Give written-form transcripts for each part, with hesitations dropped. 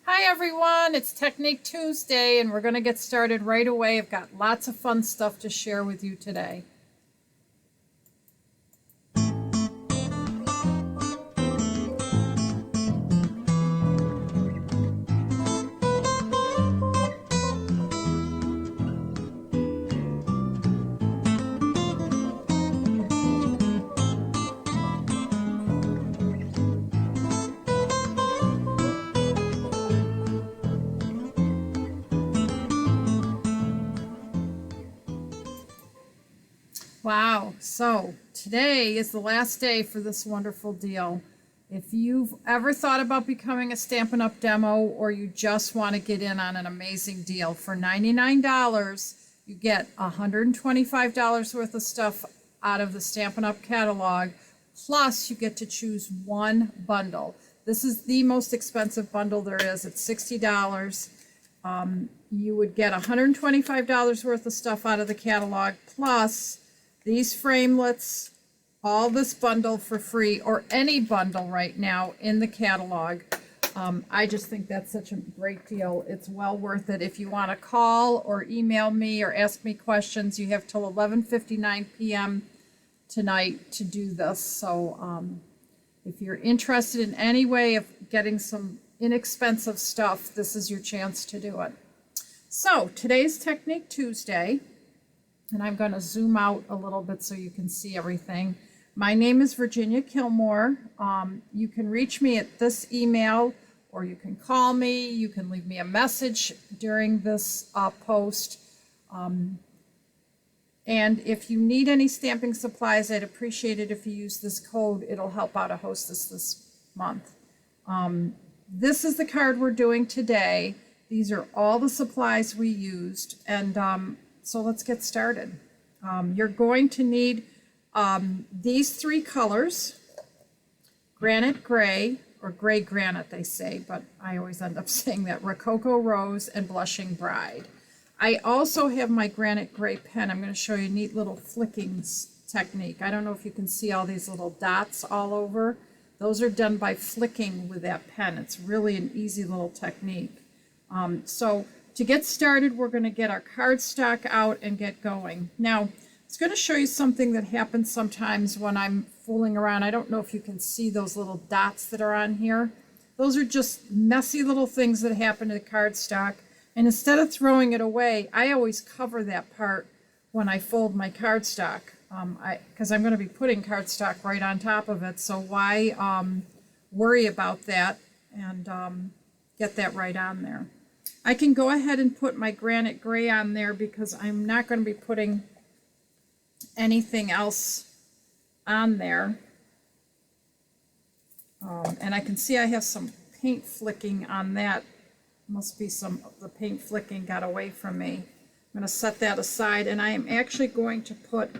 Hi everyone, it's Technique Tuesday and we're going to get started right away. I've got lots of fun stuff to share with you today. Wow, so today is the last day for this wonderful deal. If you've ever thought about becoming a Stampin' Up! Demo or you just want to get in on an amazing deal, for $99 you get $125 worth of stuff out of the Stampin' Up! Catalog, plus you get to choose one bundle. This is the most expensive bundle there is. It's $60. You would get $125 worth of stuff out of the catalog, plus these framelits, all this bundle for free, or any bundle right now in the catalog. I just think that's such a great deal. It's well worth it. If you want to call or email me or ask me questions, you have till 11:59 p.m. tonight to do this. So if you're interested in any way of getting some inexpensive stuff, this is your chance to do it. So today's Technique Tuesday, and I'm going to zoom out a little bit so you can see everything. My name is Virginia Kilmore. You can reach me at this email, or you can call me. You can leave me a message during this post. And if you need any stamping supplies, I'd appreciate it if you use this code. It'll help out a hostess this month. This is the card we're doing today. These are all the supplies we used, and so let's get started. You're going to need these three colors: Granite Gray, or Gray Granite they say, but I always end up saying that, Rococo Rose, and Blushing Bride. I also have my Granite Gray pen. I'm going to show you a neat little flicking technique. I don't know if you can see all these little dots all over. Those are done by flicking with that pen. It's really an easy little technique. So to get started, we're going to get our cardstock out and get going. Now, it's going to show you something that happens sometimes when I'm fooling around. I don't know if you can see those little dots that are on here. Those are just messy little things that happen to the cardstock. And instead of throwing it away, I always cover that part when I fold my cardstock, because I'm going to be putting cardstock right on top of it. So why worry about that and get that right on there. I can go ahead and put my Granite Gray on there because I'm not going to be putting anything else on there. And I can see I have some paint flicking on that. Must be the paint flicking got away from me. I'm going to set that aside, and I am actually going to put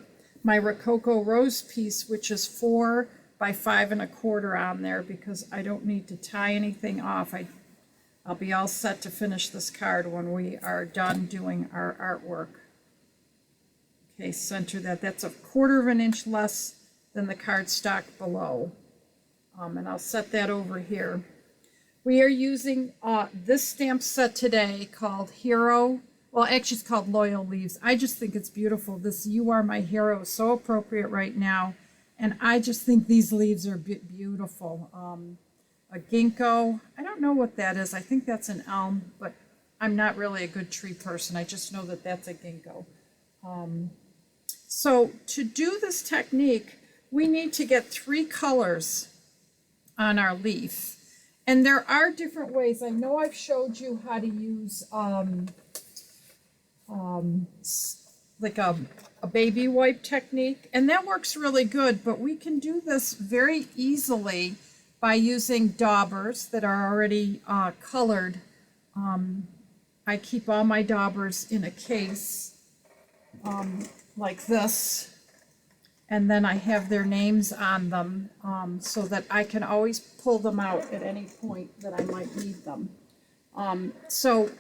my Rococo Rose piece, which is 4 by 5 1/4 on there, because I don't need to tie anything off. I'll be all set to finish this card when we are done doing our artwork. Okay, center that. That's 1/4 inch less than the cardstock below. And I'll set that over here. We are using this stamp set today called Hero. Well, actually it's called Loyal Leaves. I just think it's beautiful. This You Are My Hero is so appropriate right now. And I just think these leaves are beautiful. A ginkgo. I don't know what that is. I think that's an elm, but I'm not really a good tree person. I just know that that's a ginkgo. So to do this technique, we need to get 3 colors on our leaf. And there are different ways. I know I've showed you how to use like a baby wipe technique, and that works really good, but we can do this very easily by using daubers that are already colored. I keep all my daubers in a case like this, and then I have their names on them so that I can always pull them out at any point that I might need them. So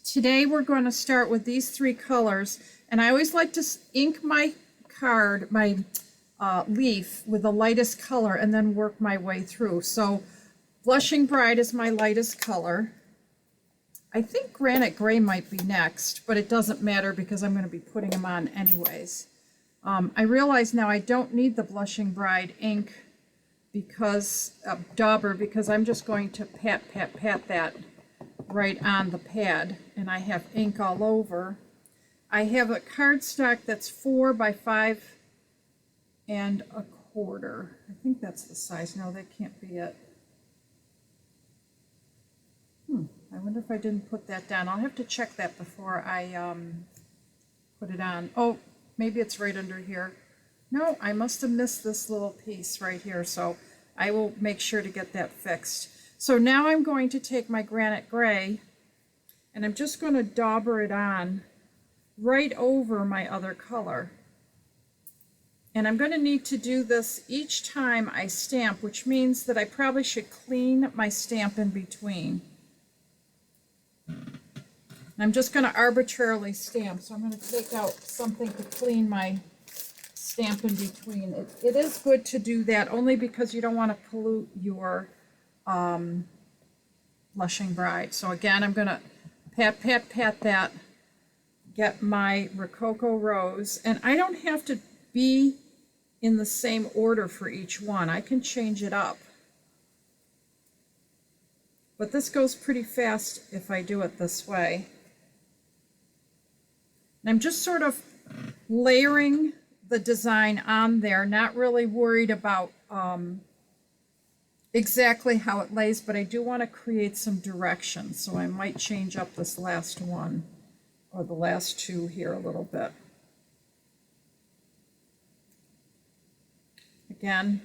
today we're going to start with these 3 colors, and I always like to ink my card, my leaf with the lightest color, and then work my way through. So Blushing Bride is my lightest color. I think Granite Gray might be next, but it doesn't matter because I'm going to be putting them on anyways. I realize now I don't need the Blushing Bride ink because dauber, because I'm just going to pat that right on the pad, and I have ink all over. I have a cardstock that's 4 by 5 1/4. I think that's the size. No, that can't be it. I wonder if I didn't put that down. I'll have to check that before I put it on. Oh, maybe it's right under here. No, I must have missed this little piece right here, so I will make sure to get that fixed. So now I'm going to take my Granite Gray, and I'm just going to dauber it on right over my other color. And I'm going to need to do this each time I stamp, which means that I probably should clean my stamp in between. I'm just going to arbitrarily stamp, so I'm going to take out something to clean my stamp in between. It is good to do that only because you don't want to pollute your Blushing Bride. So again, I'm going to pat that, get my Rococo Rose, and I don't have to be in the same order for each one. I can change it up. But this goes pretty fast if I do it this way. And I'm just sort of layering the design on there, not really worried about exactly how it lays, but I do want to create some direction, so I might change up this last one or the last two here a little bit. Again,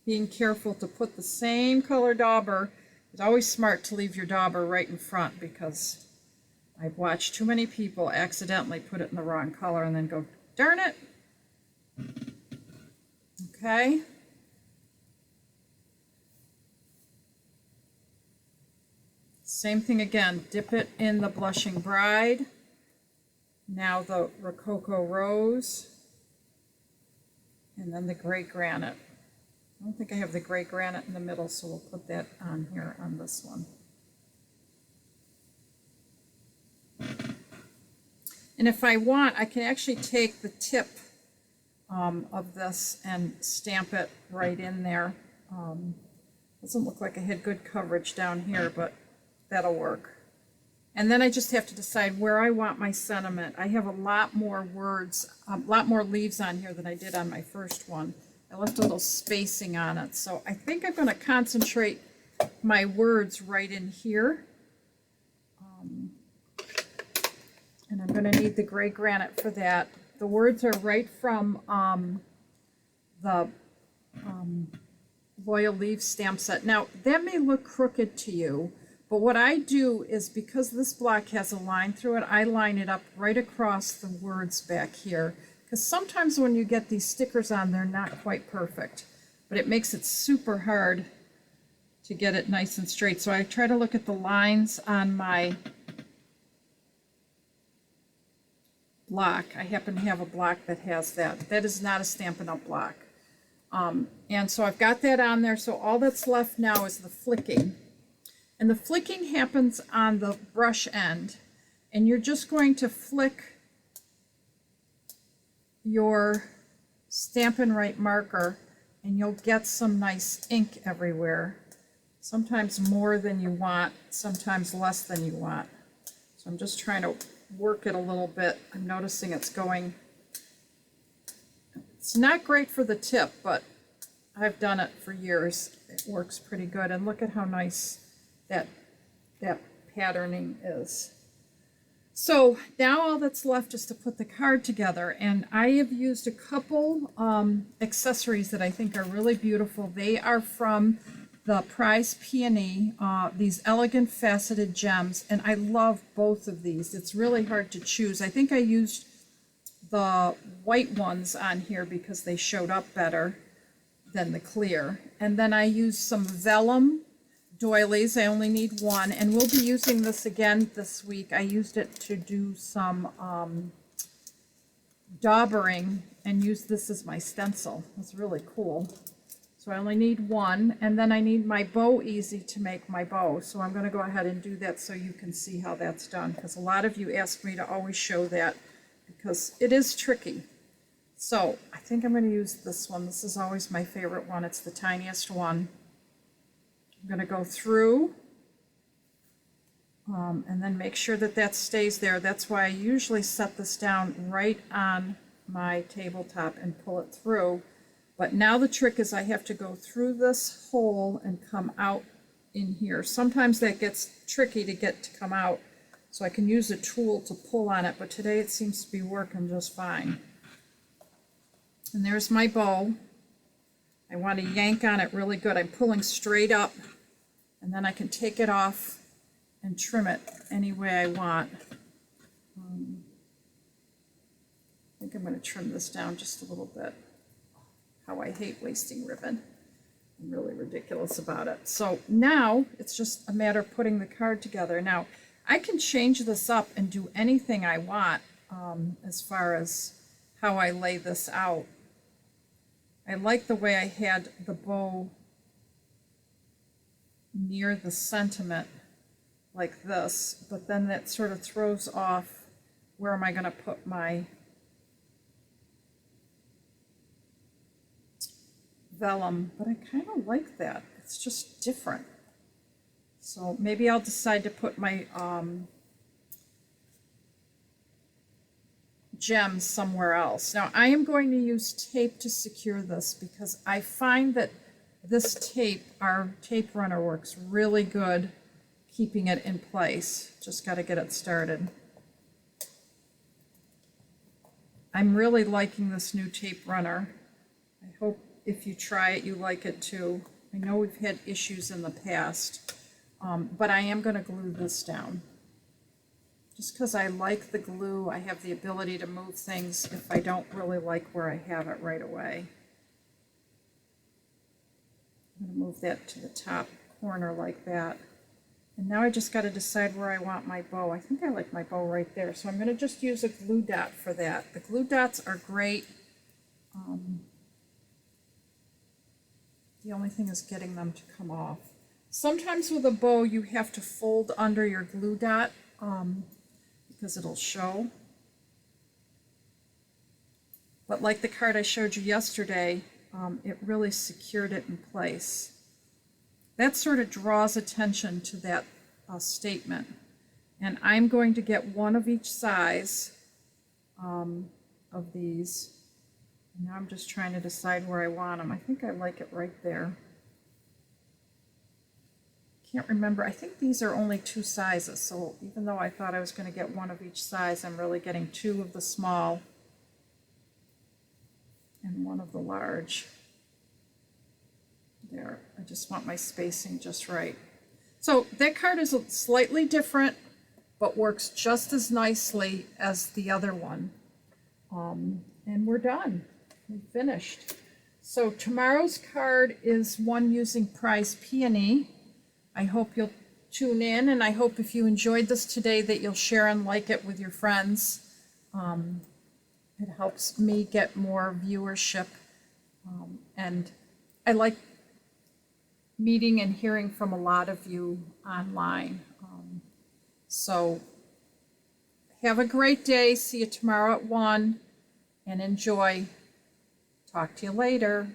being careful to put the same color dauber. It's always smart to leave your dauber right in front, because I've watched too many people accidentally put it in the wrong color and then go, darn it. Okay. Same thing again, dip it in the Blushing Bride. Now the Rococo Rose. And then the Gray Granite. I don't think I have the Gray Granite in the middle, so we'll put that on here on this one. And if I want, I can actually take the tip of this and stamp it right in there. Doesn't look like I had good coverage down here, but that'll work. And then I just have to decide where I want my sentiment. I have a lot more words, a lot more leaves on here than I did on my first one. I left a little spacing on it, so I think I'm going to concentrate my words right in here. And I'm going to need the Gray Granite for that. The words are right from the Loyal Leaves stamp set. Now, that may look crooked to you, but what I do is, because this block has a line through it, I line it up right across the words back here. Because sometimes when you get these stickers on, they're not quite perfect, but it makes it super hard to get it nice and straight. So I try to look at the lines on my block. I happen to have a block that has that. That is not a Stampin' Up! Block. And so I've got that on there. So all that's left now is the flicking. And the flicking happens on the brush end. And you're just going to flick your Stampin' Right marker, and you'll get some nice ink everywhere. Sometimes more than you want, sometimes less than you want. So I'm just trying to work it a little bit. I'm noticing it's going, it's not great for the tip, but I've done it for years. It works pretty good. And look at how nice that patterning is. So now all that's left is to put the card together, and I have used a couple accessories that I think are really beautiful. They are from the Prize Peony, these elegant faceted gems, and I love both of these. It's really hard to choose. I think I used the white ones on here because they showed up better than the clear. And then I used some vellum doilies. I only need one, and we'll be using this again this week. I used it to do some daubering and used this as my stencil. It's really cool. So I only need one, and then I need my bow easy to make my bow. So I'm going to go ahead and do that so you can see how that's done, because a lot of you ask me to always show that because it is tricky. So I think I'm going to use this one. This is always my favorite one. It's the tiniest one. I'm going to go through and then make sure that that stays there. That's why I usually set this down right on my tabletop and pull it through. But now the trick is I have to go through this hole and come out in here. Sometimes that gets tricky to get to come out, so I can use a tool to pull on it, but today it seems to be working just fine. And there's my bow. I want to yank on it really good. I'm pulling straight up, and then I can take it off and trim it any way I want. I think I'm going to trim this down just a little bit. How I hate wasting ribbon. I'm really ridiculous about it. So now it's just a matter of putting the card together. Now I can change this up and do anything I want as far as how I lay this out. I like the way I had the bow near the sentiment like this, but then that sort of throws off where am I going to put my vellum, but I kind of like that. It's just different. So maybe I'll decide to put my gems somewhere else. Now I am going to use tape to secure this because I find that this tape, our tape runner, works really good keeping it in place. Just got to get it started. I'm really liking this new tape runner. I hope if you try it, you like it too. I know we've had issues in the past, but I am going to glue this down. Just because I like the glue, I have the ability to move things if I don't really like where I have it right away. I'm going to move that to the top corner like that. And now I just got to decide where I want my bow. I think I like my bow right there, so I'm going to just use a glue dot for that. The glue dots are great. The only thing is getting them to come off. Sometimes with a bow you have to fold under your glue dot because it'll show. But like the card I showed you yesterday, it really secured it in place. That sort of draws attention to that statement. And I'm going to get one of each size of these. Now I'm just trying to decide where I want them. I think I like it right there. Can't remember. I think these are only 2 sizes, so even though I thought I was going to get one of each size, I'm really getting 2 of the small and 1 of the large. There, I just want my spacing just right. So that card is slightly different, but works just as nicely as the other one. And we're done. We finished. So tomorrow's card is one using Prize Peony. I hope you'll tune in, and I hope if you enjoyed this today that you'll share and like it with your friends. It helps me get more viewership, and I like meeting and hearing from a lot of you online. So have a great day. See you tomorrow at 1, and enjoy. Talk to you later.